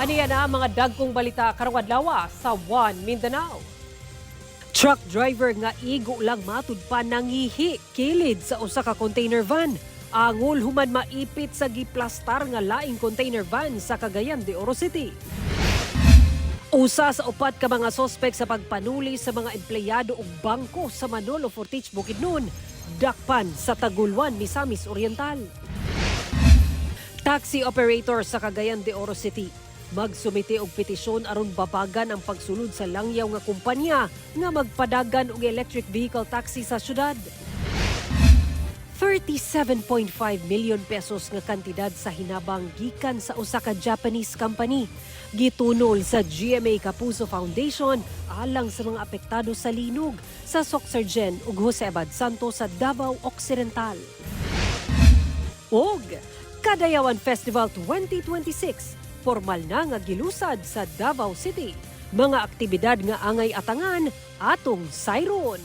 Aniya na ang mga dagkong balita karong adlaw sa One Mindanao. Truck driver nga igo lang matud pa nangihi kilid sa usa ka container van. Angol human maipit sa giplastar nga laing container van sa Cagayan de Oro City. Usa sa upat ka mga sospek sa pagpanuli sa mga empleyado ug bangko sa Manolo Fortich Bukidnon, dakpan sa Taguluan, Misamis Oriental. Taxi operator sa Cagayan de Oro City magsumite og petisyon aron babagan ang pagsulod sa langyaw nga kumpanya nga magpadagan og electric vehicle taxi sa syudad. 37.5 million pesos nga kantidad sa hinabang gikan sa usa ka Japanese company gitunol sa GMA Kapuso Foundation alang sa mga apektado sa linog sa Soccergen ug Jose Abad Santos sa Davao Occidental. Og Kadayawan Festival 2026 formal na nga gilusad sa Davao City. Mga aktibidad nga angay atangan atong sayron.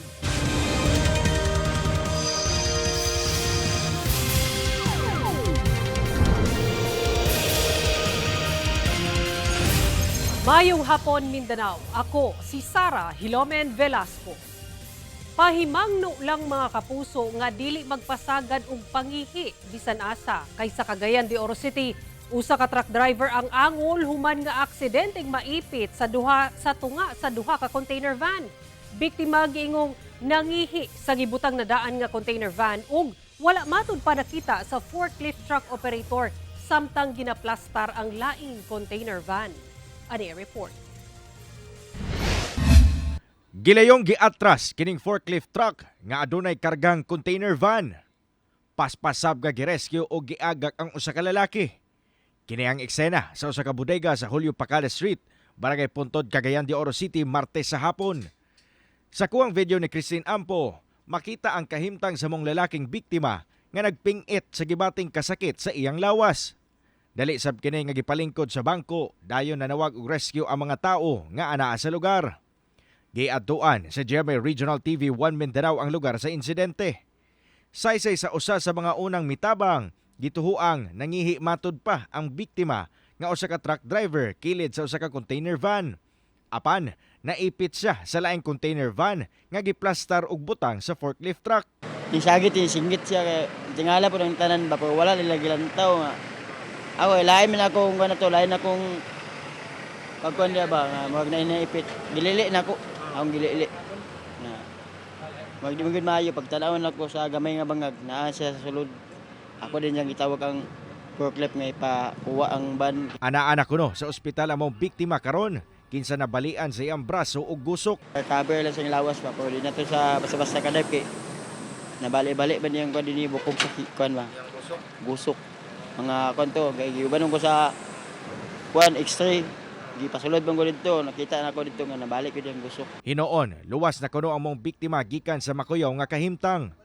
Mayong hapon Mindanao, ako si Sara Hilomen Velasco. Pahimangno lang mga kapuso nga dili magpasagad og pangihi bisan asa kay sa Cagayan de Oro City. Usa ka truck driver ang angol human nga aksidenteng maipit sa tunga sa duha ka container van. Biktima giingong nangihi sa gibutang na daan nga container van ug wala matud pa nakita sa forklift truck operator samtang ginaplastar ang laing container van. Ani report. Gilayong giatras kining forklift truck nga adunay kargang container van. Paspasab nga girescue o giagak ang usa ka lalaki. Kini ang eksena sa usa ka bodega sa Julio Pacala Street, Barangay Puntod, Cagayan de Oro City, Martes sa hapon. Sa kuwang video ni Christine Ampo, makita ang kahimtang sa mong lalaking biktima nga nagpingit sa gibating kasakit sa iyang lawas. Dali sab kini nga gipalingkod sa bangko, dayon nanawag og rescue ang mga tao nga anaa sa lugar. Giadtuan sa GMA Regional TV 1 Mindanao ang lugar sa insidente. Saysay sa usa sa mga unang mitabang, gituhuang nangihi matud pa ang biktima nga usa ka truck driver kilid sa usa ka container van. Apan, naipit siya sa laing container van nga giplastar og butang sa forklift truck. Isagit, singgit siya kay tingala po ng tanan ba po wala nilagi lang tao nga. Ako, lain man akong gana to, lain akong pagkuhan niya ba, nga mag naipit. Gilili na ako, akong gilili. Magdimagod maayo, pagtanawin ako sa gamay nga bangag, naa siya sa sulod. Ako din niyang itawag ang forklift nga ipakuha ang ban. Ana-ana kuno sa ospital among biktima karon, kinsa nabalian sa iyang braso ug gusok. Cover lang sa lawas pa, pero di na to sa basta-basta kadap kay nabali-bali ba niyang kuhan din bukog sa kuhan ba? Gusok. Mga konto, kay giubanon ko sa kuan X-ray. Gipasulod bang ko dito, nakita na ko dito nga nabalik ko diyang gusok. Hinoon, luwas na kuno ang mong biktima gikan sa makuyaw nga kahimtang.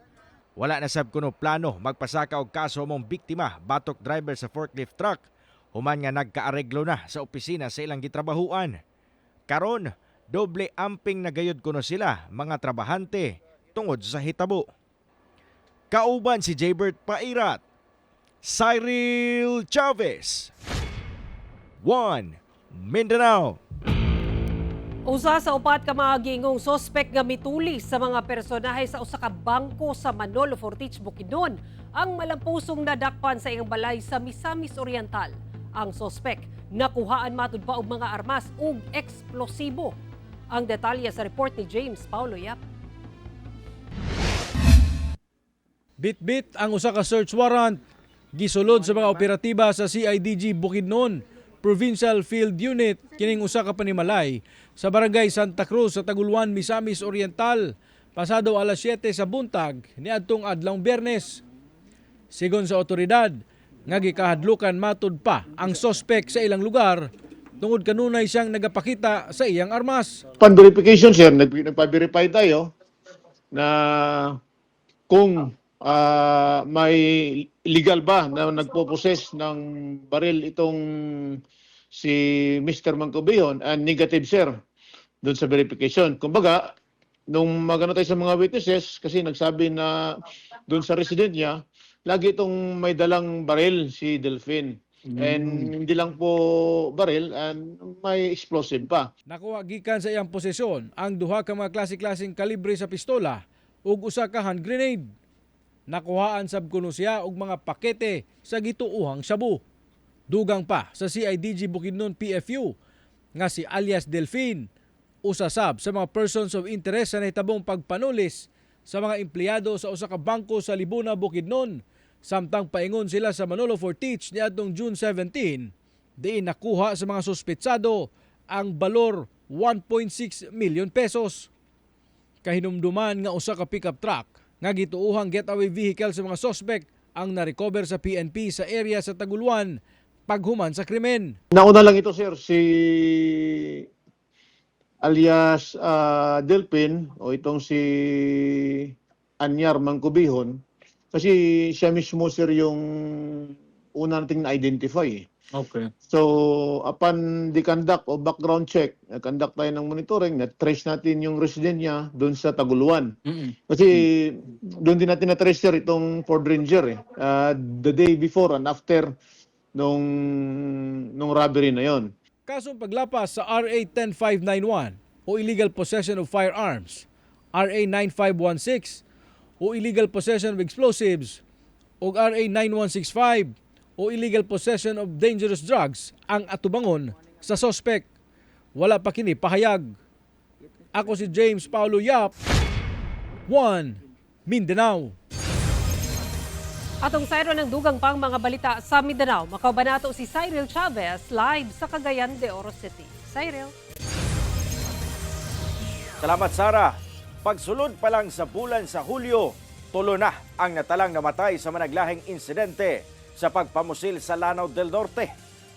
Wala na sab kuno plano magpasaka og kaso mong biktima batok driver sa forklift truck. Human nga nagkaareglo na sa opisina sa ilang gitrabahuan. Karon, doble amping nagayod kuno sila mga trabahante tungod sa hitabo. Kauban si Jaybert Pairat, Cyril Chavez, One Mindanao. Usa sa upat ka mga gingong sospek nga mituli sa mga personahe sa usa ka bangko sa Manolo Fortich Bukidnon ang malampusong nadakpan sa iyang balay sa Misamis Oriental. Ang sospek nakuhaan matud pa og mga armas ug eksplosibo. Ang detalye sa report ni James Paulo Yap. Bit-bit ang usa ka search warrant gisulod sa mga operatiba sa CIDG Bukidnon Provincial Field Unit kining usa ka panimalay sa Barangay Santa Cruz sa Taguluan, Misamis Oriental pasado alas 7 sa buntag niadtong adlawng Biyernes. Sigon sa otoridad, nga gikahadlukan matud pa ang sospek sa ilang lugar tungod kanunay siyang nagapakita sa iyang armas. Upon verification, sir, nagpa-verify tayo na kung may legal ba na nagpo-possess ng baril itong si Mr. Mangcubihon, and negative, sir, doon sa verification. Kumbaga, nung magano tayo sa mga witnesses, kasi nagsabi na doon sa resident niya, lagi itong may dalang baril si Delphine. And hindi lang po baril, and may explosive pa. Nakuha gikan sa iyang posisyon ang duha ka mga klase-klaseng kalibre sa pistola ug usa ka hand grenade. Nakuhaan sab kuno siya og mga pakete sa gituohang shabu. Dugang pa sa CIDG Bukidnon PFU nga si alias Delfin, usa sab sa mga persons of interest sa nahitabong pagpanulis sa mga empleyado sa usa ka bangko sa Libuna, Bukidnon. Samtang paingon sila sa Manolo Fortich niadtong June 17, diin nakuha sa mga suspetsado ang balor 1.6 million pesos. Kahinumduman nga usa ka pickup truck nga gituuhang getaway vehicle sa mga suspect ang narecover sa PNP sa area sa Taguluan paghuman sa krimen. Nauna lang ito, sir, si alias Delpin o itong si Anyar Mangkubihon. Kasi siya mismo, sir, yung una nating na-identify. Okay. So, upon the conduct of background check, conduct tayo ng monitoring, na-trace natin yung resident niya doon sa Taguluan. Kasi doon din natin na-trace, sir, itong Ford Ranger. The day before and after nung robbery na yon. Kasong paglapas sa RA 10591 o illegal possession of firearms, RA 9516 o illegal possession of explosives o RA 9165 o illegal possession of dangerous drugs ang atubangon sa suspect. Wala pa kini pahayag. Ako si James Paulo Yap, 1 Mindanao. Atong sayro ng dugang pang mga balita sa Mindanao, makabanato si Cyril Chavez live sa Cagayan de Oro City. Cyril. Salamat, Sarah. Pagsulod pa lang sa bulan sa Hulyo, tulo na ang natalang namatay sa managlahing insidente sa pagpamusil sa Lanao del Norte.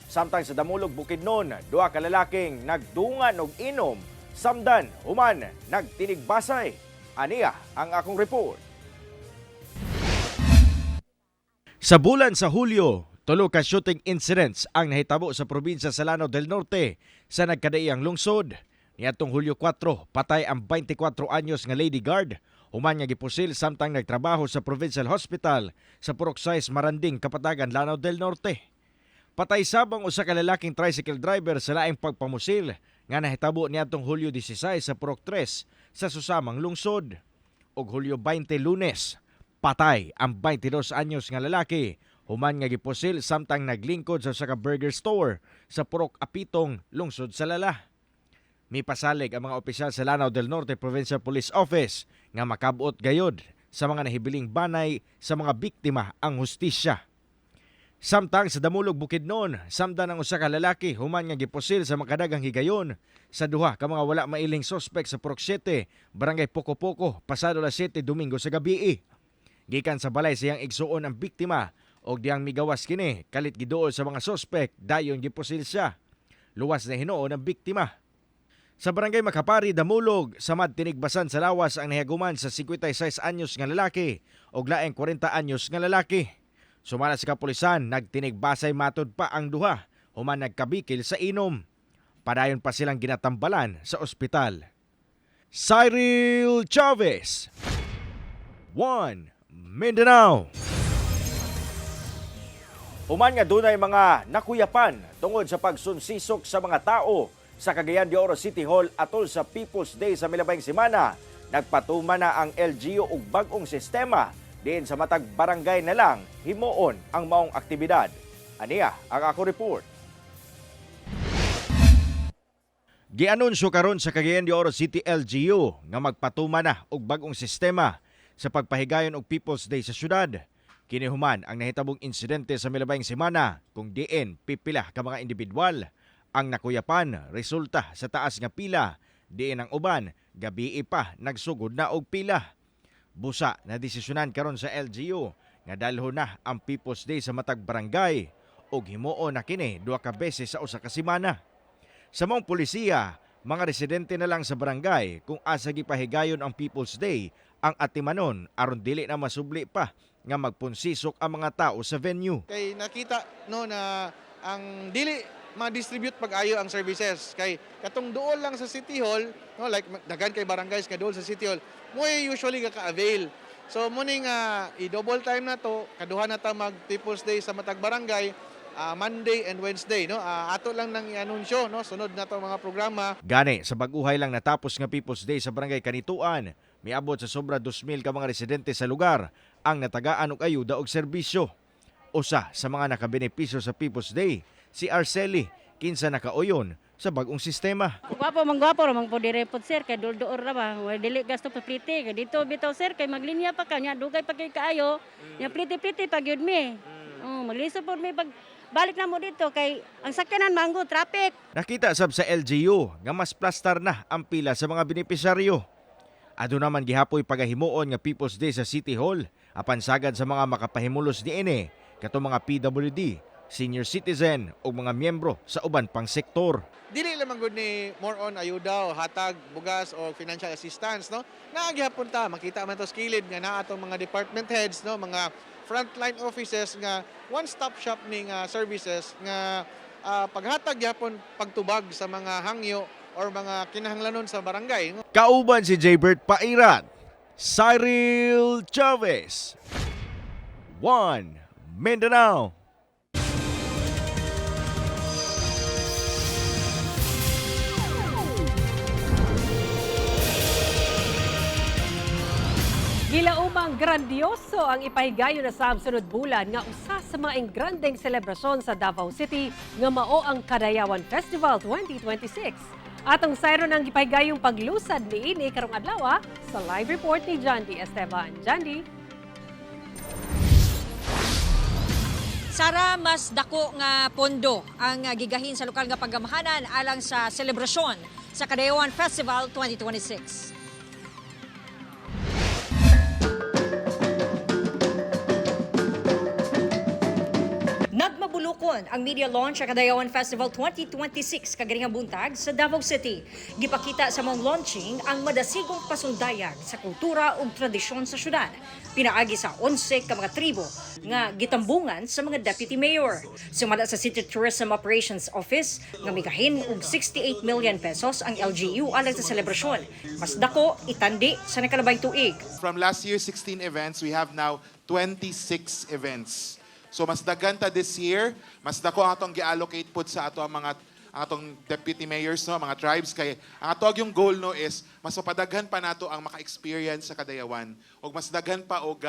Samtang sa Damulog, Bukidnon, duha ka lalaking nagdungan og inom, samdan human nagtinigbasay. Aniya ang akong report. Sa bulan sa Hulyo, tulo ka shooting incidents ang nahitabo sa probinsya sa Lanao del Norte sa nagkadaiyang lungsod. Niadtong Hulyo 4, patay ang 24 anyos nga lady guard human nga gipusil samtang nagtrabaho sa Provincial Hospital sa Purok 6, Maranding, Kapatagan, Lanao del Norte. Patay sabang usa ka lalaking tricycle driver sa laing pagpamusil nga nahitabo niadtong Hulyo 16 sa Purok 3 sa susamang lungsod. Og Hulyo 20, Lunes, patay ang 22 anyos nga lalaki human nga gipusil samtang naglingkod sa usa ka burger store sa Purok Apitong, lungsod sa Lala. Mipasalig ang mga opisyal sa Lanao del Norte Provincial Police Office nga makabot gayod sa mga nahibiling banay sa mga biktima ang hustisya. Samtang sa Damulog, Bukidnon, samdan ang usa ka lalaki human nga gipusil sa makadagang higayon sa duha ka mga wala mailing suspect sa Purok 7, Barangay Poco-Poco, pasado alas 7 Domingo sa gabi. Gikan sa balay siyang igsuon ang biktima og diyang migawas kini kalit giduol sa mga suspect dayon gipusil siya. Luwas na hinuon ang biktima. Sa Barangay Makapari, Damulog, samad tinigbasan sa lawas ang nahiaguman sa 56 anyos nga lalaki og laeng 40 anyos nga lalaki. Sumala sa kapulisan, nagtinigbasay matod pa ang duha human nagkabikil sa inom. Padayon pa silang ginatambalan sa ospital. Cyril Chavez, 1 Mindanao. Human nga dunay mga nakuyapan tungod sa pagsunsisok sa mga tao sa Cagayan de Oro City Hall atol sa People's Day sa milabayng semana, nagpatuman na ang LGU og bag-ong sistema diin sa matag barangay na lang himuon ang maong aktibidad. Aniya ang ako report. Gianunsyo karon sa Cagayan de Oro City LGU nga magpatuman na og bag-ong sistema sa pagpahigayon og People's Day sa syudad. Kini human ang nahitabong insidente sa milabayng semana kung diin pipila ka mga individual ang nakuyapan resulta sa taas nga pila, diin ang uban gabi pa nagsugod na og pila. Busa na desisyonan karon sa LGU nga dalhon na ang People's Day sa matag barangay ug himuon na kini duha ka beses sa usa ka semana. Sa maong pulisiya, mga residente na lang sa barangay kung asa gipahigayon ang People's Day ang atimanon aron dili na masubli pa nga magpunsisok ang mga tao sa venue. Kay nakita no na ang dili ma-distribute pag-ayo ang services kay katong duol lang sa City Hall no like daghan kay barangays nga duol sa City Hall mo usually ka-avail. So muni nga i-double time na to kaduha na ta mag People's Day sa matag barangay Monday and Wednesday, no? Ato lang nang i-anunsyo, no? Sunod na to mga programa. Gani, sa baguhay lang natapos nga People's Day sa Barangay Kanituan, miabot sa sobra 2,000 ka mga residente sa lugar ang natagaan og ayuda og serbisyo. Usa sa mga nakabenepisyo sa People's Day, si Arceli, kinsa nakauyon sa bagong sistema. Gwapo ramang po direpot sir kay dulduor ra ba way dili gasto pa plite kay dito bitaw sir kay maglinya pa ka nya dugay pa kay kaayo nya plite pa gyud mi. Magliso pod mi pag balik na mo dito kay ang sakyanan manggo traffic. Nakita sab sa LGU nga mas plastar na ang pila sa mga benepisyaryo. Ado naman gihapoy pagahimuon nga People's Day sa City Hall apan sagad sa mga makapahimulos niini katong mga PWD, senior citizen o mga miyembro sa uban pang sektor. Dili lamang gud ni more on ayuda o hatag bugas o financial assistance, no? Naagihapon ta makita man to skilled nga naa atong mga department heads, no, mga frontline offices nga one-stop shop ning services nga paghatag gyapon pagtubag sa mga hangyo or mga kinahanglanon sa barangay. Kauban si Jaybert Pairat, Cyril Chavez, One Mindanao. Gilaumang grandioso ang ipahigayon na sa sunod bulan nga usa sa mga engrandeng selebrasyon sa Davao City nga mao ang Kadayawan Festival 2026. Atong sayron ang ipahigayong paglusad niini karong adlaw sa live report ni Jandy Esteban. Jandy. Sara, mas dako nga pondo ang gigahin sa lokal nga pagamahanan alang sa selebrasyon sa Kadayawan Festival 2026. Nagmabulukon ang media launch sa Kadayawan Festival 2026 kaganingang buntag sa Davao City. Gipakita sa mong launching ang madasigong pasundayag sa kultura ug tradisyon sa syudad. Pinaagi sa 11 ka mga tribo nga gitambungan sa mga deputy mayor. Sumala sa City Tourism Operations Office nga migahin og 68 million pesos ang LGU alang sa selebrasyon. Mas dako itandi sa nakalabay tuig. From last year's 16 events, we have now 26 events. So mas daghan ta this year, mas dako ang atong gi-allocate pud sa ato ang mga atong deputy mayors, no, mga tribes kay ang ato yung goal no is mas mapadaghan pa nato ang maka-experience sa Kadayawan ug mas daghan pa og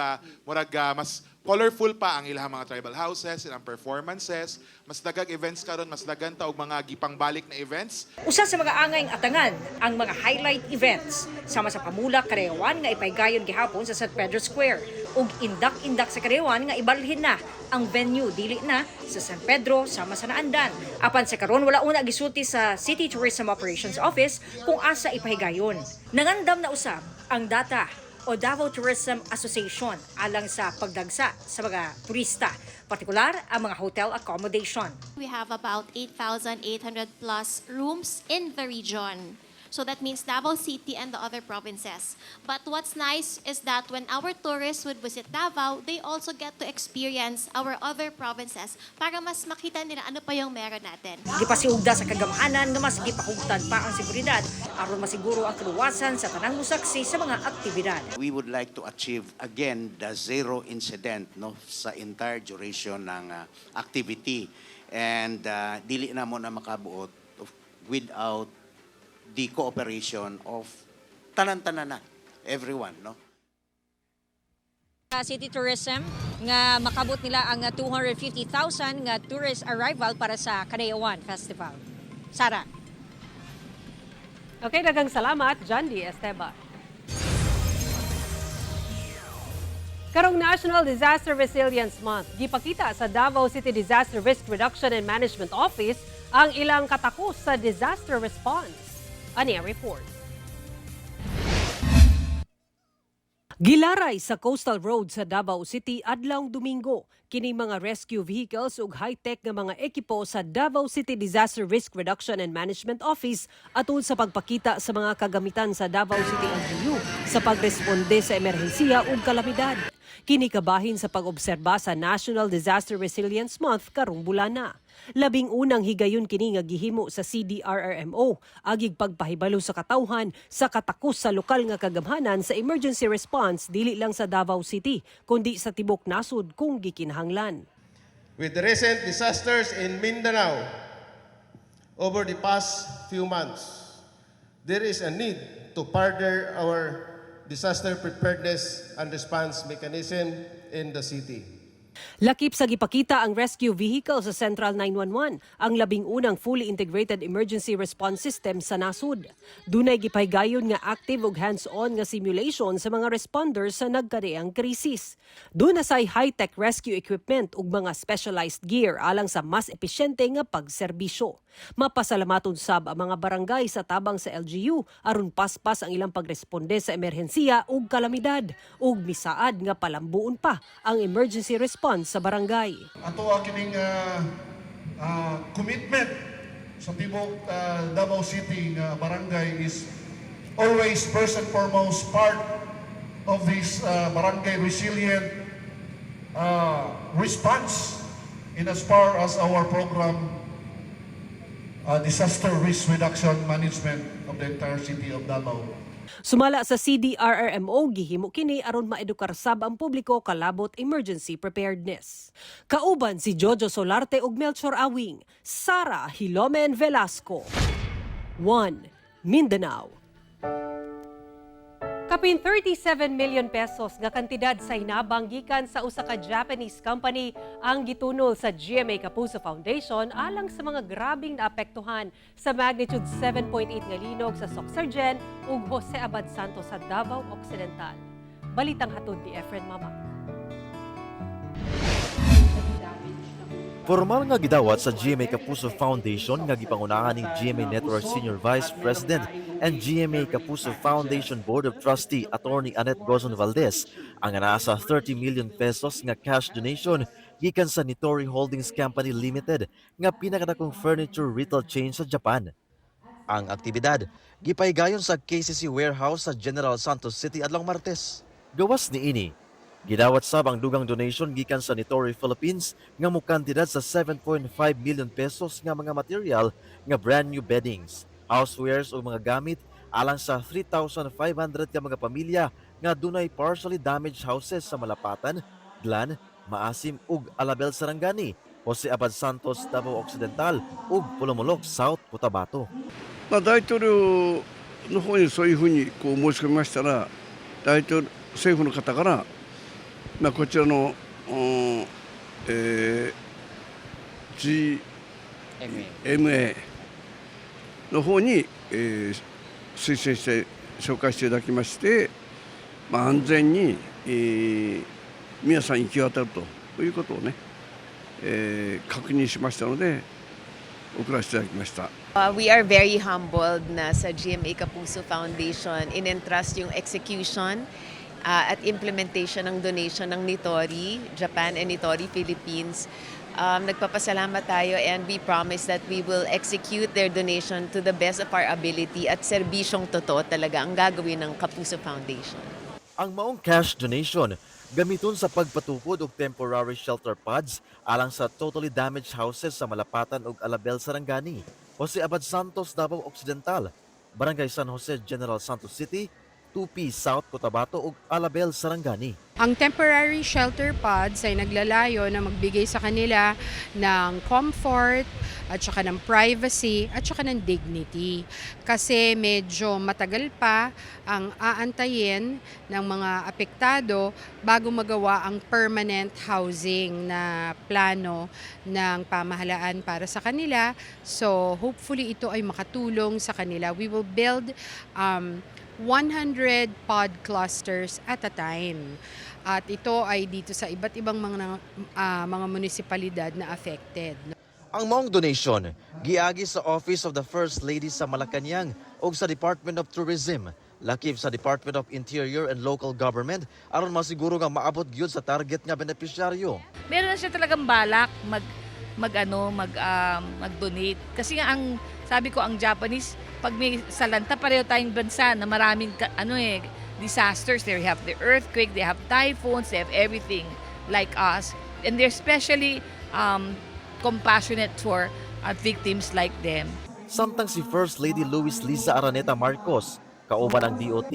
mas colorful pa ang ilang mga tribal houses, ilang performances, mas dagag events karon, mas daghan ta og mga gipangbalik na events. Usa sa mga angay atangan ang mga highlight events sama sa pamulak Kadayawan nga ipaygayon gihapon sa St. Pedro Square ug indak-indak sa Kadayawan nga ibalhin na ang venue dili na sa San Pedro sama sa Naandan. Apan sa karon wala una gisulti sa City Tourism Operations Office kung asa ipahigayon. Nangandam na usab ang data o Davao Tourism Association alang sa pagdagsa sa mga turista, partikular ang mga hotel accommodation. We have about 8,800 plus rooms in the region. So that means Davao City and the other provinces. But what's nice is that when our tourists would visit Davao, they also get to experience our other provinces para mas makita nila ano pa yung meron natin. Gipasiugda sa kagamahanan nga mas gipahugtan pa ang seguridad aron masiguro ang kaluwasan sa tanang musaksi sa mga aktibidad. We would like to achieve again the zero incident no sa entire duration ng activity and dili na mo na makabuot without the cooperation of tanan-tanan na everyone no. City Tourism nga makabot nila ang 250,000 nga tourist arrival para sa Kadayawan Festival. Sara. Okay, daghang salamat, Jandy Esteban. Karong National Disaster Resilience Month, gipakita sa Davao City Disaster Risk Reduction and Management Office ang ilang katakos sa disaster response. Ani ang report. Gilaray sa coastal road sa Davao City adlawng Domingo kini mga rescue vehicles ug high-tech nga mga ekipo sa Davao City Disaster Risk Reduction and Management Office atol sa pagpakita sa mga kagamitan sa Davao City LGU sa pagresponde sa emerhensiya ug kalamidad. Kini kabahin sa pag-obserba sa National Disaster Resilience Month karong bulana. Labing unang higayon kini nga gihimo sa CDRRMO agig pagpahibalo sa katawhan sa katakos sa lokal nga kagamhanan sa emergency response dili lang sa Davao City kundi sa tibok nasod kung gikinahanglan. With the recent disasters in Mindanao over the past few months, there is a need to further our disaster preparedness and response mechanism in the city. Lakip sa gipakita ang rescue vehicle sa Central 911, ang labing unang fully integrated emergency response system sa nasud. Dunay gipaygayon nga active ug hands-on nga simulation sa mga responders sa nagkareang krisis. Duna say high-tech rescue equipment ug mga specialized gear alang sa mas epesyente nga pagserbisyo. Mapasalamaton sab ang mga barangay sa tabang sa LGU aron paspas ang ilang pagresponde sa emerhensiya ug kalamidad ug misaad nga palambuon pa ang emergency response sa barangay. Ato kining commitment sa tibok Davao City nga barangay is always first and foremost part of this barangay resilient response in as far as our program disaster risk reduction management of the entire city of Davao. Sumala sa CDRRMO, gihimo kini aron maedukar sab ang publiko kalabot emergency preparedness. Kauban si Jojo Solarte ug Melchor Awing, Sara Hilomen Velasco. 1. Mindanao. Kapin 37 million pesos nga kantidad sa hinabang gikan sa usa ka Japanese company ang gitunol sa GMA Kapuso Foundation alang sa mga grabing naapektuhan sa magnitude 7.8 nga linog sa Soxargen ug Jose Abad Santos sa Davao Occidental. Balitang hatod ni Efren Mama. Formal nga gidawat sa GMA Kapuso Foundation nga gipangunahan ning GMA Network Senior Vice President and GMA Kapuso Foundation Board of Trustee Attorney Annette Gozon Valdez ang nasa 30 million pesos nga cash donation gikan sa Nitori Holdings Company Limited nga pinakadakong furniture retail chain sa Japan. Ang aktibidad gipaygayon sa KCC warehouse sa General Santos City adlong Martes. Gawas niini gidawat sab ang dugang donation gikan sa Nitori Philippines nga mukantidad sa 7.5 million pesos nga mga material nga brand new beddings, housewares o mga gamit alang sa 3,500 ka mga pamilya nga dunay partially damaged houses sa Malapatan, Glan, Maasim ug Alabel Sarangani, Jose Abad Santos, Davao Occidental ug Pulumulok, South Cotabato. 大統領の方にそういうふうにこう申し込みましたら、政府の方からこちらの、GMA の方に、推薦して紹介していただきまして、安全に、皆さん行き渡るということをね、確認しましたので送らせていただきました。We are very humbled na sa GMA Kapuso Foundation in-entrust yung execution at implementation ng donation ng Nitori Japan and Nitori Philippines. Nagpapasalamat tayo and we promise that we will execute their donation to the best of our ability at serbisyong totoo talaga ang gagawin ng Kapuso Foundation. Ang maong cash donation gamiton sa pagpatukod og temporary shelter pods alang sa totally damaged houses sa Malapatan ug Alabel Sarangani, Jose Abad Santos, Davao Occidental, Barangay San Jose, General Santos City, 2P South Cotabato ug Alabel Sarangani. Ang temporary shelter pods ay naglalayo na magbigay sa kanila ng comfort at saka ng privacy at saka ng dignity. Kasi medyo matagal pa ang aantayin ng mga apektado bago magawa ang permanent housing na plano ng pamahalaan para sa kanila. So hopefully ito ay makatulong sa kanila. We will build 100 pod clusters at a time. At ito ay dito sa iba't ibang mga munisipalidad na affected. Ang maong donation giagi sa Office of the First Lady sa Malacañang ug sa Department of Tourism, lakip sa Department of Interior and Local Government aron masiguro nga maabot gyud sa target nga benepisyaryo. Meron na siya talagang balak mag-donate kasi nga ang sabi ko ang Japanese pag may salanta pareho tayong bansa na maraming disasters, they have the earthquake, they have typhoons, they have everything like us, and they're especially compassionate for victims like them. Samtang si First Lady Luis Liza Araneta Marcos, kauban ang DOT,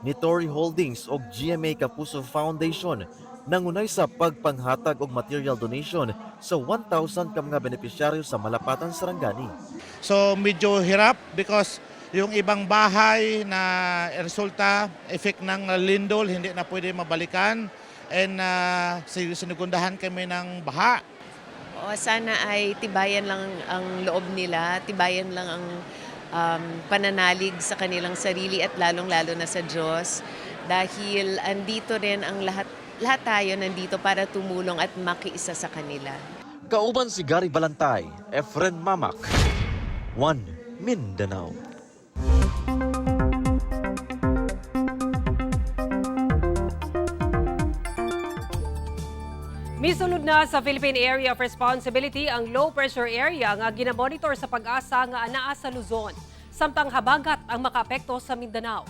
Nitori Holdings o GMA Kapuso Foundation, nangunay sa pagpanghatag og material donation sa 1,000 ka mga benepisyaryo sa Malapatan, Sarangani. So medyo hirap because yung ibang bahay na resulta, effect ng lindol, hindi na pwede mabalikan. And sinugundahan kami ng baha. O, sana ay tibayan lang ang loob nila, tibayan lang ang pananalig sa kanilang sarili at lalong-lalo na sa Diyos. Dahil andito rin ang lahat tayo nandito para tumulong at makiisa sa kanila. Kauban si Gary Balantay, Efren Mamak, One Mindanao. Misulod na sa Philippine Area of Responsibility ang low pressure area nga ginamonitor sa pag-asa nga anaa sa Luzon. Samtang habagat ang makaapekto sa Mindanao.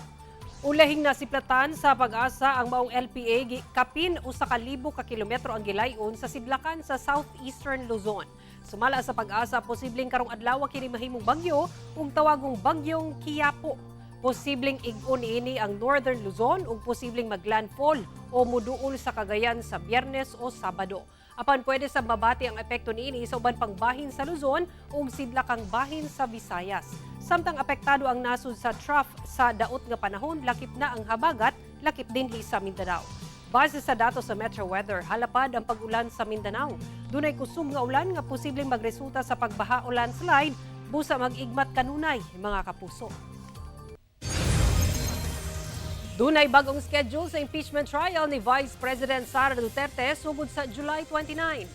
Ulahing nasiplatan sa pag-asa ang maong LPA kapin 1,000 ka kilometro ang gilayon sa sidlakan sa southeastern Luzon. Sumala sa pag-asa, posibleng karong adlaw kini mahimong bagyo ug tawagong bagyong Quiapo. Posibleng ig-on ini ang northern Luzon ug posibleng maglandfall o muduol sa Cagayan sa Biyernes o Sabado. Apan pwede sa mabati ang epekto niini sa uban pang bahin sa Luzon ug sidlakang bahin sa Visayas. Samtang apektado ang nasud sa trough sa daot nga panahon, lakip na ang habagat, lakip dinhi sa Mindanao. Base sa datos sa Metro Weather, halapad ang pag-ulan sa Mindanao. Dunay kusog nga ulan nga posibleng magresulta sa pagbaha o landslide, busa mag-igmat kanunay, mga kapuso. Dunay bagong schedule sa impeachment trial ni Vice President Sara Duterte sugod sa July 29.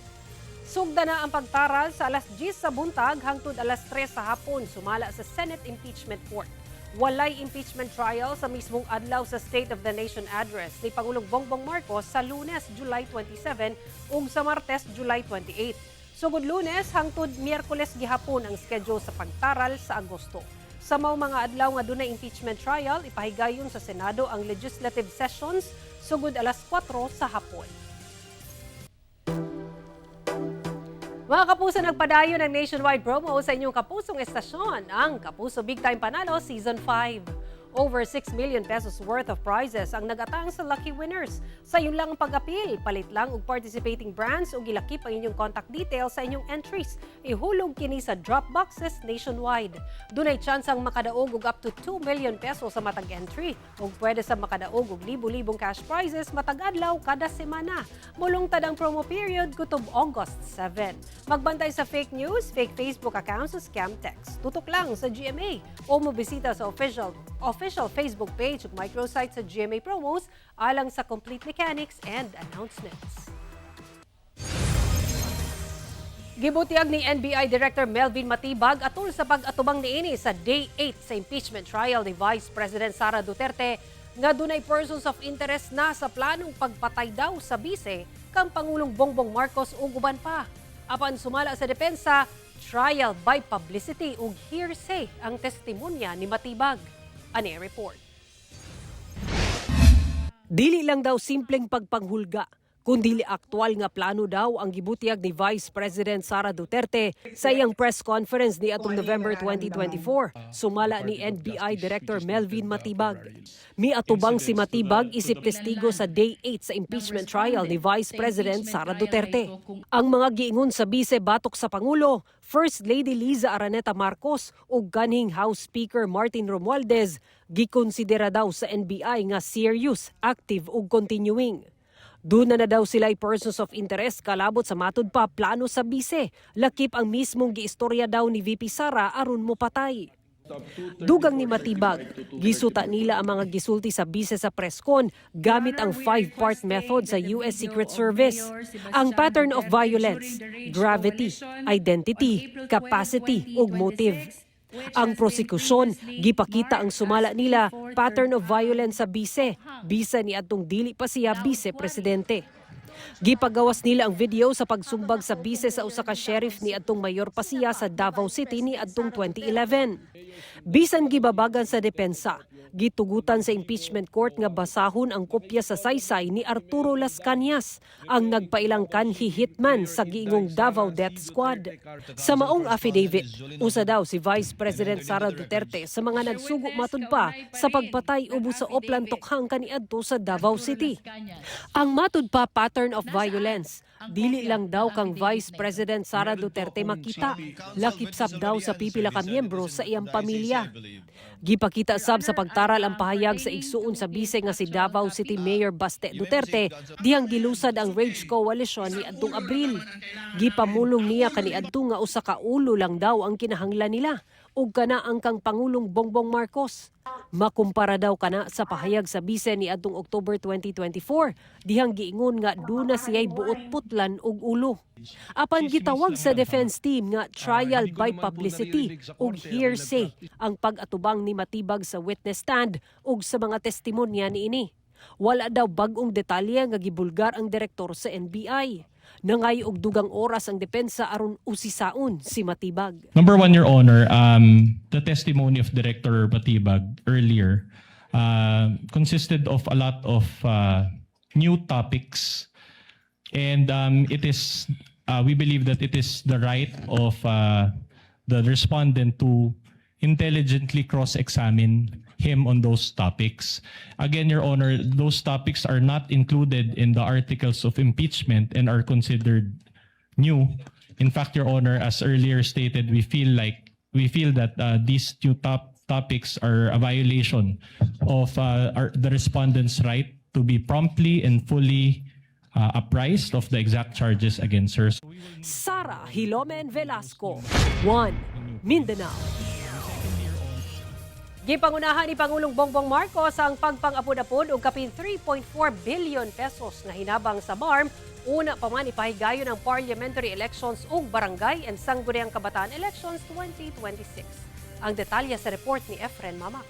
Sugda na ang pagtaral sa alas 10 sa buntag hangtod alas 3 sa hapon sumala sa Senate Impeachment Court. Walay impeachment trial sa mismong adlaw sa State of the Nation address ni Pangulong Bongbong Marcos sa Lunes, July 27 ug sa Martes, July 28. Sugod Lunes hangtod Miyerkules gihapon ang schedule sa pagtaral sa Agosto. Sa mao mga adlaw nga dunay impeachment trial, ipahigayon sa Senado ang legislative sessions sugod alas 4 sa hapon. Mga kapuso, nagpadayon ng nationwide promo sa inyong kapusong estasyon, ang Kapuso Big Time Panalo Season 5. Over 6 million pesos worth of prizes ang nagatang sa lucky winners. Sa iyon lang ang pag-apil, palit lang og participating brands o gilakip ang inyong contact details sa inyong entries. Ihulog kini sa drop boxes nationwide. Dunay chance ang makadaog og up to 2 million pesos sa matag entry ug pwede sa makadaog og libo-libong cash prizes matag adlaw kada semana. Mulungtad ang promo period kutob August 7. Magbantay sa fake news, fake Facebook accounts o scam text. Tutok lang sa GMA o mobisita sa official Facebook page ug microsite sa GMA Promos alang sa complete mechanics and announcements. Gibutiag ni NBI Director Melvin Matibag atol sa pag-atubang niini sa Day 8 sa impeachment trial ni Vice President Sara Duterte nga dunay persons of interest na sa planong pagpatay daw sa bise kang Pangulong Bongbong Marcos ug uban pa. Apan sumala sa depensa, trial by publicity ug hearsay ang testimonya ni Matibag. Ani report. Dili lang daw simpleng pagpanghulga, kundi aktual nga plano daw ang gibutiag ni Vice President Sara Duterte sa iyang press conference ni atong November 2024. Sumala ni NBI Director Melvin Matibag. Miatubang si Matibag isip testigo sa Day 8 sa impeachment trial ni Vice President Sara Duterte. Ang mga giingon sa bise batok sa Pangulo, First Lady Liza Araneta Marcos ug kanhing House Speaker Martin Romualdez gikonsidera daw sa NBI nga serious, active ug continuing. Doon na daw sila ay persons of interest kalabot sa matud pa plano sa bise. Lakip ang mismong giistorya daw ni VP Sara aron mo patay. Dugang ni Matibag, gisuta nila ang mga gisulti sa bise sa preskon gamit ang 5-part method sa US Secret Service. Ang pattern of violence, gravity, identity, capacity ug motive. Ang prosekusyon, gipakita ang sumala nila pattern of violence sa bise, bisa ni atong dili pa siya bise-presidente. Gipagawas nila ang video sa pagsumbag sa bise sa usa ka sheriff ni adtong Mayor Pasiya sa Davao City ni adtong 2011. Bisan gibabagan sa depensa, gitugutan sa impeachment court nga basahon ang kopya sa saysay ni Arturo Las Cañas, ang nagpailang kanhi hitman sa giingong Davao Death Squad. Sa maong affidavit, usa daw si Vice President Sara Duterte sa mga nagsugo matud pa sa pagpatay ubos sa Oplan Tokhang kaniadto sa Davao City. Ang matud pa pattern of violence, dili lang daw kang Vice President Sara Duterte makita, lakip sab daw sa pipila ka miyembro sa iyang pamilya. Gipakita sab sa pagtaral ang pahayag sa igsuon sa bise nga si Davao City Mayor Baste Duterte dihang gilusad ang Rage Coalition ni adtong Abril. Gipamulong niya kaniadto nga usa ka ulo lang daw ang kinahanglan nila ug kana ang kang Pangulong Bongbong Marcos. Makumpara daw kana sa pahayag sa bise ni adtong October 2024 dihang giingon nga duna siya'y buot putlan ug ulo. Apan gitawag sa defense team nga trial by publicity ug hearsay ang pag-atubang ni Matibag sa witness stand ug sa mga testimonya niini. Wala daw bag-ong detalye nga gibulgar ang direktor sa NBI. Nangay og dugang oras ang depensa aron usisaon si Matibag. Number one, Your Honor, the testimony of Director Matibag earlier consisted of a lot of new topics, and it is we believe that it is the right of the respondent to intelligently cross-examine him on those topics. Again, Your Honor, those topics are not included in the articles of impeachment and are considered new. In fact, Your Honor, as earlier stated, we feel that these two topics are a violation of the respondent's right to be promptly and fully apprised of the exact charges against her. Sara Hilomen Velasco, 1 Mindanao. Gipangunahan ni Pangulong Bongbong Marcos ang pagpang-apod-apod og kapin 3.4 billion pesos nga hinabang sa BARM, una pa man ipahigayon ang parliamentary elections ug barangay and sangguniang kabataan elections 2026. Ang detalye sa report ni Efren Mamak.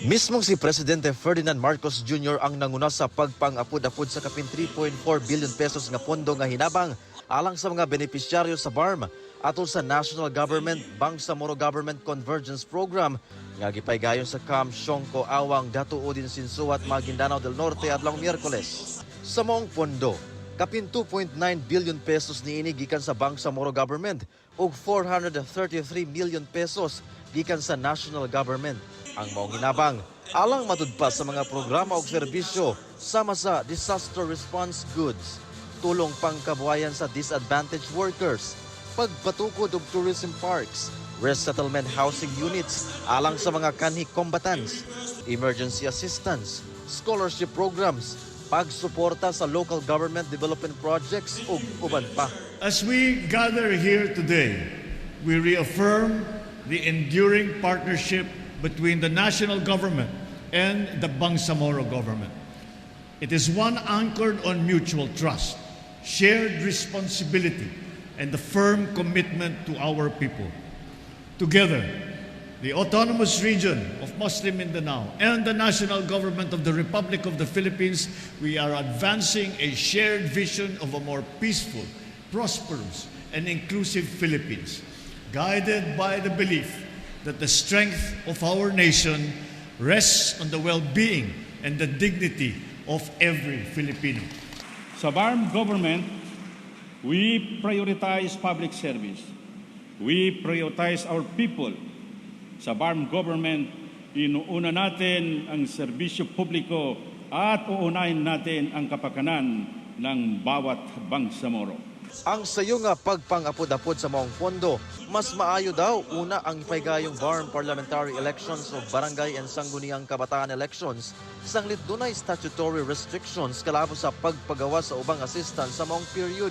Mismong si Presidente Ferdinand Marcos Jr. ang nanguna sa pagpang-apod-apod sa kapin 3.4 billion pesos nga pondo nga hinabang alang sa mga benepisyaryo sa BARM atol sa National Government Bangsamoro Government Convergence Program nga gipaygayon sa Camp Siongco Awang Datuo din Sinsuat Maguindanao del Norte adlong Miyerkules. Sa maong pondo, kapin 2.9 billion pesos niini gikan sa Bangsamoro Government ug 433 million pesos gikan sa National Government. Ang maong hinabang alang matudpa sa mga programa ug serbisyo sama sa disaster response goods, tulong pangkabuhayan sa disadvantaged workers, pagpatukod og tourism parks, resettlement housing units alang sa mga kanhi combatants, emergency assistance, scholarship programs, pagsuporta sa local government development projects ug uban pa. As we gather here today, we reaffirm the enduring partnership between the national government and the Bangsamoro government. It is one anchored on mutual trust, shared responsibility, and the firm commitment to our people. Together, the Autonomous Region of Muslim Mindanao and the National Government of the Republic of the Philippines, we are advancing a shared vision of a more peaceful, prosperous, and inclusive Philippines, guided by the belief that the strength of our nation rests on the well-being and the dignity of every Filipino. Sa BARM government, we prioritize public service. We prioritize our people. Sa BARM government, inuuna natin ang serbisyo publiko at uunahin natin ang kapakanan ng bawat Bangsamoro. Ang sayo nga pagpang-apod-apod sa maong pondo, mas maayo daw una ang ipaygayong BARM parliamentary elections o barangay and sangguniang kabataan elections sanglit dunay statutory restrictions kalabo sa pagpagawa sa ubang assistance sa maong period.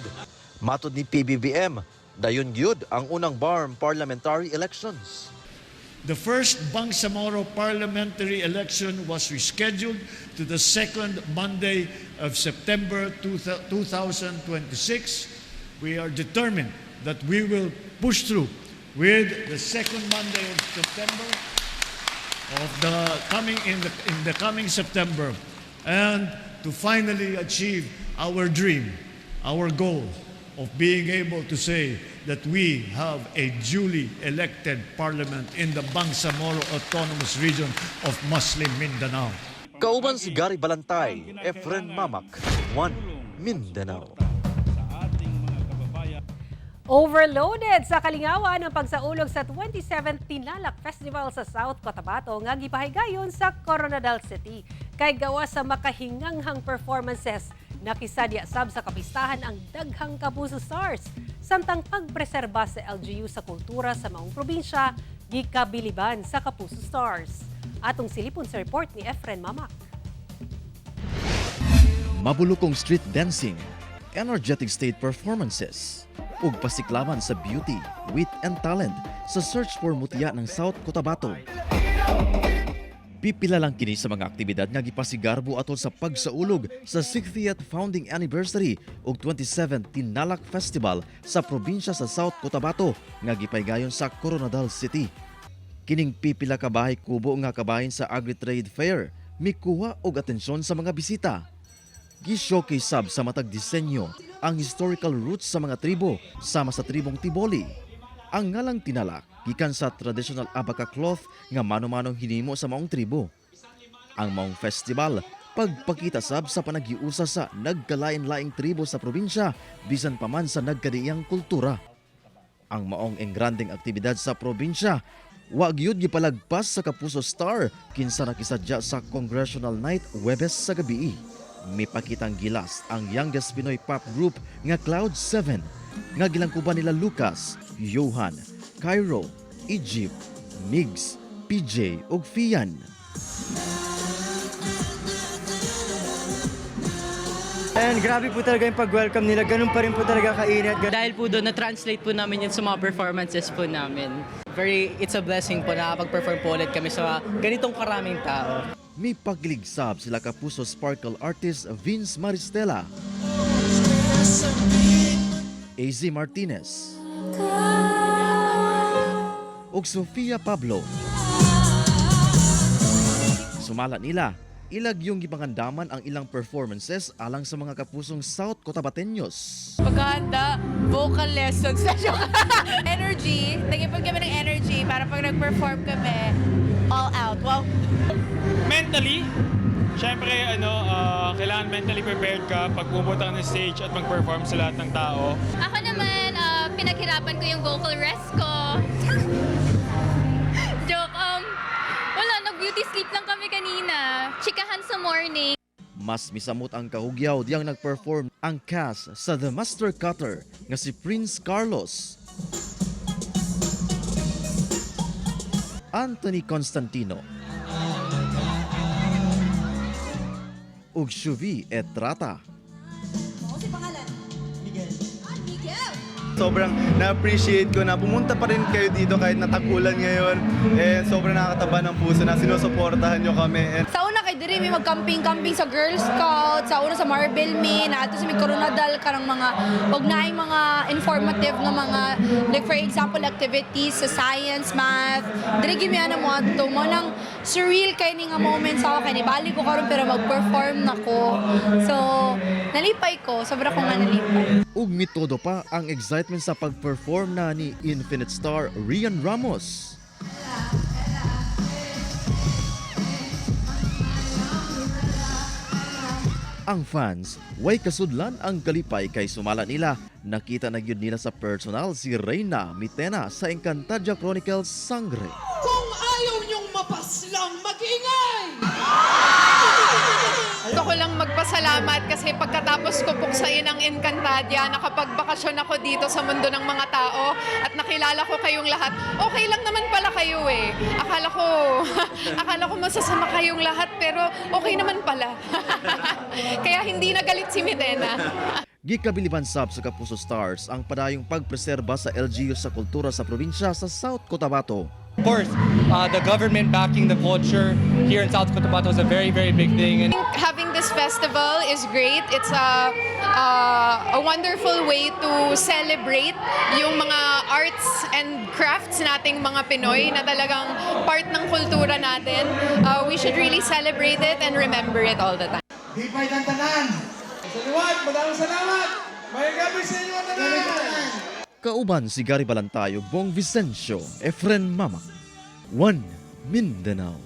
Matod ni PBBM, dayon gyud ang unang BARM parliamentary elections. The first Bangsamoro parliamentary election was rescheduled to the second Monday of September 2026. We are determined that we will push through with the second Monday of September of the coming September, and to finally achieve our dream, our goal of being able to say that we have a duly elected parliament in the Bangsamoro Autonomous Region of Muslim Mindanao. Kauban si Gary Balantay, Efren Mamak, One Mindanao. Overloaded sa kalingawan ang pagsaulog sa 27th Tinalak Festival sa South Cotabato nga gipahigayon sa Coronadal City. Kay gawa sa makahinganghang performances, nakisadya sab sa kapistahan ang daghang kapuso stars. Samtang pagpreserba sa LGU sa kultura sa maong probinsya, gikabiliban sa kapuso stars. Atong silipon sa report ni Efren Mamak. Mabulukong street dancing, energetic stage performances, ug pasiklaman sa beauty, wit and talent sa search for mutya ng South Cotabato. Pipila lang kini sa mga aktibidad nga gipasigarbo atol sa pagsaulog sa 60th founding anniversary ug 27th Tinalak Festival sa probinsya sa South Cotabato nga gipaygayon sa Coronadal City. Kining pipila ka bahay kubo nga kabahin sa Agri-Trade Fair mikuha og atensyon sa mga bisita. Gi-showcase sab sa matag disenyo ang historical roots sa mga tribo sama sa tribong Tiboli. Ang ngalang Tinalak gikan sa traditional abaka cloth nga mano-manong hinimo sa maong tribo. Ang maong festival pagpakita sab sa panagiusa sa nagkalain-laing tribo sa probinsya bisan pa man sa nagkadiyang kultura. Ang maong engrandeng aktibidad sa probinsya wa gyud gipalagpas sa Kapuso Star kinsa nakisadya sa Congressional Night Huwebes sa gabi. Mipakitang gilas ang youngest Pinoy pop group nga Cloud7 nga gilangkuban nila Lucas, Johan, Cairo, Egypt, Migs, PJ ug Fian. And grabe po talaga yung pag-welcome nila. Ganun pa rin po talaga kainit. Dahil po doon, na-translate po namin yun sa mga performances po namin. It's a blessing po na pag-perform po ulit kami sa ganitong karaming tao. May pagligsab sila Kapuso Sparkle artist Vince Maristela, AZ Martinez, ug Sofia Pablo. Sumala nila, ilag yung gipangandaman ang ilang performances alang sa mga kapusong South Cotabateños. Paghahanda, vocal lessons, energy, nag-ipon kami ng energy para pag nag-perform kami, all out. Wow. Mentally, syempre kailangan mentally prepared ka pag pumunta ka ng stage at mag-perform sa lahat ng tao. Ako naman, pinaghirapan ko yung vocal rest ko. Joke, wala, nag-beauty sleep lang kami kanina. Chikahan sa morning. Mas misamot ang kahugyaw diyang nag-perform ang cast sa The Master Cutter nga si Prince Carlos, Anthony Constantino, ug Shuvi Etrata. Sobrang na-appreciate ko na pumunta pa rin kayo dito kahit natag-ulan ngayon. Sobrang nakakataba ng puso na sinusuportahan nyo kami. Sa una kay diri may mag-camping sa Girl Scouts, sa una sa Marble Me, na ato sa may Coronadal karang mga ugnaing mga informative na mga, like for example, activities sa science, math. Diri gyud ana mo ato mo nang surreal kay ni nga moments ako kay nibali ko karon pero mag-perform nako. So, nalipay ko, sobra ko nga nalipay. Ug mitodo pa ang excitement sa pag-perform na ni Infinite Star Rian Ramos. Ang fans, way kasudlan ang kalipay kay sumala nila. Nakita na gyud nila sa personal si Reyna Mitena sa Encantadia Chronicles Sangre. Kung ayaw niyong mapaslang, mag-ingay! Gusto ko lang magpasalamat kasi pagkatapos ko puksain ang Encantadia, nakapagbakasyon ako dito sa mundo ng mga tao at nakilala ko kayong lahat. Okay lang naman pala kayo eh. Akala ko masasama kayong lahat pero okay naman pala. Kaya hindi nagalit si Mitena. Gikabiliban sab sa Kapuso Stars ang padayong pagpreserba sa LGU sa kultura sa probinsya sa South Cotabato. Of course, the government backing the culture here in South Cotabato is a very, very big thing. And Having this festival is great. It's a wonderful way to celebrate yung mga arts and crafts nating mga Pinoy na talagang part ng kultura natin. We should really celebrate it and remember it all the time. Hipay ng tanan. Sa liwat, maraming salamat. May gabi sa inyo ang tanan. Kauban si Gary Balantayog, Bong Vicencio, Efren Mama. One Mindanao.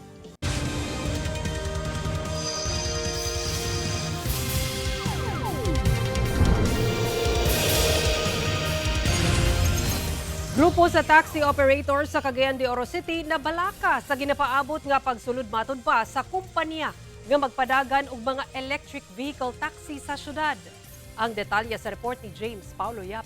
Grupo sa taxi operator sa Cagayan de Oro City na balaka sa ginapaabot nga pagsulod matud pa sa kumpanya nga magpadagan og mga electric vehicle taxi sa syudad. Ang detalye sa report ni James Paulo Yap.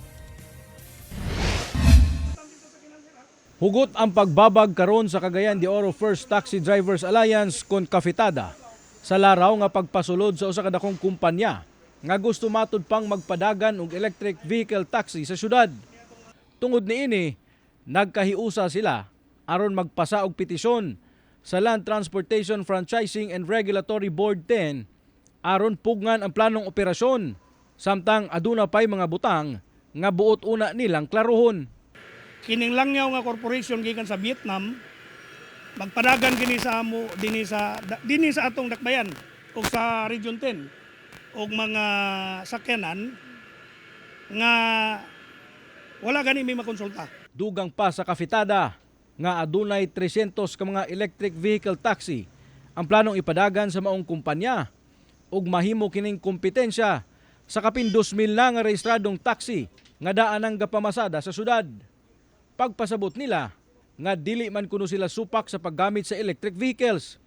Hugot ang pagbabag karon sa Cagayan de Oro First Taxi Drivers Alliance kon Kafitada sa laraw nga pagpasulod sa usa ka dakong kumpanya nga gusto matud pang magpadagan og electric vehicle taxi sa syudad. Tungod niini, nagkahiusa sila aron magpasa og petisyon sa Land Transportation Franchising and Regulatory Board 10 aron pugnan ang planong operasyon samtang aduna pay mga butang nga buot una nilang klaruhon. Kining langyaw nga corporation gikan sa Vietnam magpadagan kini sa amo dinhi sa atong dakbayan ug sa Region 10 og mga sakyanan nga wala gani may makonsulta. Dugang pa sa Kafitada nga adunay 300 ka mga electric vehicle taxi ang planong ipadagan sa maong kumpanya ug mahimo kining kompetensya sa kapin 2,000 na nga rehistradong taxi nga daan ang gapamasada sa syudad. Pagpasabot nila nga dili man kuno sila supak sa paggamit sa electric vehicles.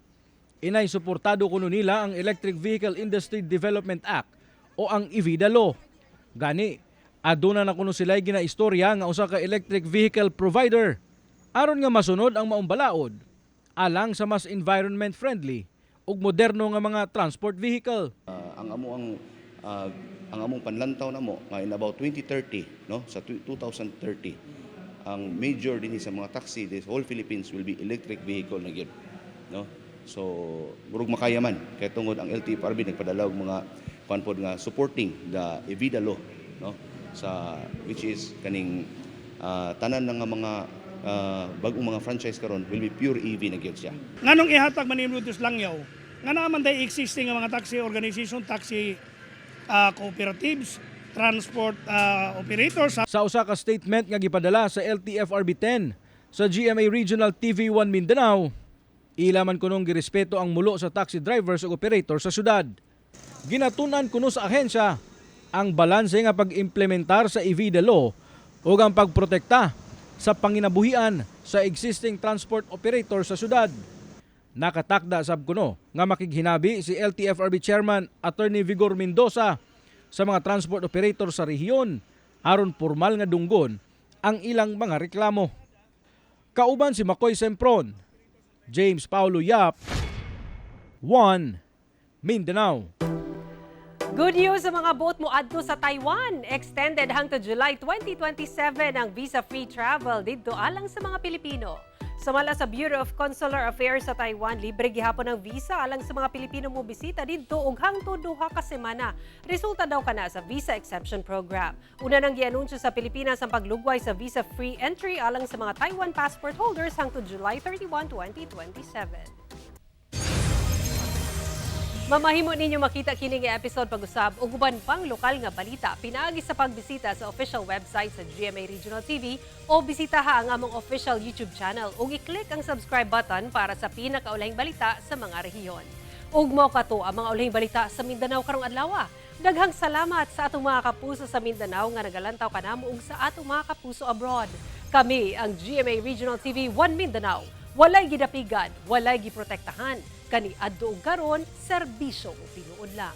Inay suportado kuno nila ang Electric Vehicle Industry Development Act o ang EVIDA Law. Gani aduna na kuno sila ginaistorya nga usa ka electric vehicle provider aron nga masunod ang maong balaod alang sa mas environment friendly ug moderno nga mga transport vehicle. Ang among panlantaw namo nga in about 2030 no sa 2030 ang major dinhi sa mga taxi this whole Philippines will be electric vehicle na gyud no. So murag makaya man kay tungod ang LTFRB nagpadala og mga panpod nga supporting the EVIDA Law no sa which is kaning tanan ng mga bagong mga franchise karon will be pure EV na gyud siya. Nganong ihatag man nimong langyaw nga naman day existing nga mga taxi organization, taxi cooperatives, transport operators. Sa usa ka statement nga gipadala sa LTFRB 10 sa GMA Regional TV1 Mindanao, ilaman kunong girespeto ang mulo sa taxi drivers ug operators sa syudad. Ginatunan kuno sa ahensya ang balanse nga pag-implementar sa EVIDA Law ug ang pagprotekta sa panginabuhian sa existing transport operator sa syudad. Nakatakda sab kuno nga makighinabi si LTFRB Chairman Attorney Vigor Mendoza sa mga transport operator sa rehiyon aron formal nga dunggon ang ilang mga reklamo. Kauban si Makoy Sempron, James Paulo Yap, 1 Mindanao. Good news sa mga boat mo adto sa Taiwan. Extended hangtod July 2027 ang visa-free travel didto alang sa mga Pilipino. Samala sa Bureau of Consular Affairs sa Taiwan, libre gihapon ang visa alang sa mga Pilipino mo bisita didto og hangtod 2 ka semana. Resulta daw kana sa Visa Exemption Program. Una nang gianunsyo sa Pilipinas ang paglugway sa visa-free entry alang sa mga Taiwan passport holders hangtod July 31, 2027. Mamahimo ninyo makita kini nga episode pag-usab ug uban pang lokal nga balita pinaagi sa pagbisita sa official website sa GMA Regional TV o bisitaha ang among official YouTube channel ug i-click ang subscribe button para sa pinakaulahing balita sa mga rehiyon. Ug mao kato ang mga ulahing balita sa Mindanao karong adlaw. Daghang salamat sa atong mga kapuso sa Mindanao nga nagalantaw kanamo ug sa atong mga kapuso abroad. Kami ang GMA Regional TV 1 Mindanao. Walay gidapigan, walay giprotektahan. Kani adto og karon serbisyo tinuod lang.